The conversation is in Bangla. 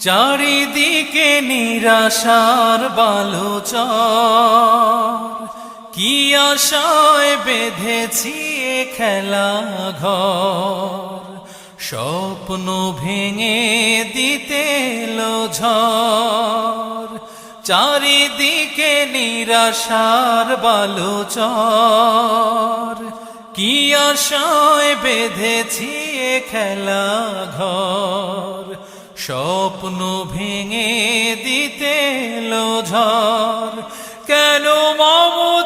চারিদিকে নিরাশার বালুচর, কি আশায় বেঁধেছি এ খেলা ঘর। স্বপ্ন ভেঙে দিতে এলো ঝড়, চারিদিকে নিরাশার বালুচর, কি আশায় বেঁধেছি এ খেলা ঘর। স্বপ্ন ভেঙে দিতে এলো ঝড়, কেন মমতা